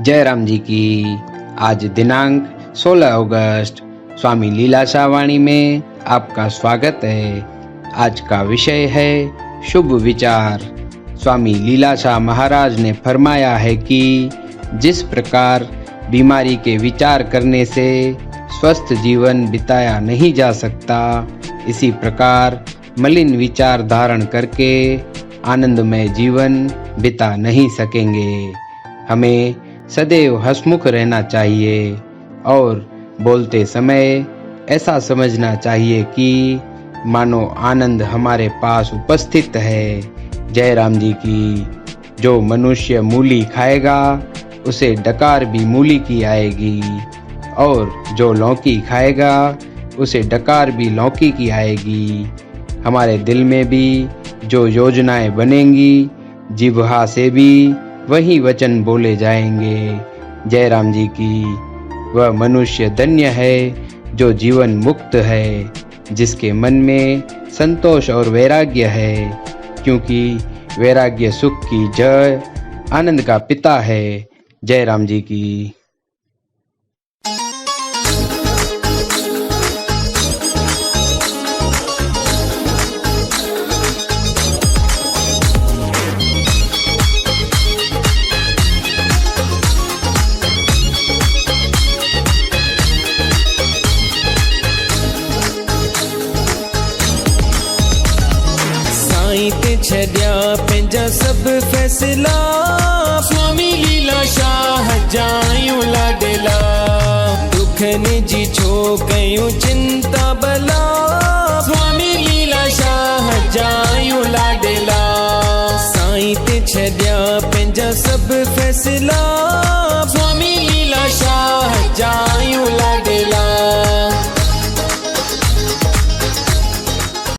जय राम जी की। आज दिनांक 16 अगस्त स्वामी लीलाशाह वाणी में आपका स्वागत है। आज का विषय है शुभ विचार। स्वामी लीलाशाह महाराज ने फरमाया है कि जिस प्रकार बीमारी के विचार करने से स्वस्थ जीवन बिताया नहीं जा सकता, इसी प्रकार मलिन विचार धारण करके आनंदमय जीवन बिता नहीं सकेंगे। हमें सदैव हंसमुख रहना चाहिए और बोलते समय ऐसा समझना चाहिए कि मानो आनंद हमारे पास उपस्थित है। जय राम जी की। जो मनुष्य मूली खाएगा उसे डकार भी मूली की आएगी, और जो लौकी खाएगा उसे डकार भी लौकी की आएगी। हमारे दिल में भी जो योजनाएं बनेंगी, जिह्वा से भी वही वचन बोले जाएंगे। जय राम जी की। वह मनुष्य धन्य है जो जीवन मुक्त है, जिसके मन में संतोष और वैराग्य है, क्योंकि वैराग्य सुख की जड़, आनंद का पिता है। जय राम जी की। छड्या पंहिंजा सब फैसला, स्वामी लीलाशाह जायूं लाडेला। दुखनि जी छो कयूं चिंता भला, स्वामी लीलाशाह जायूं लाडेला। साईं ते छड्या पंहिंजा सब फैसला,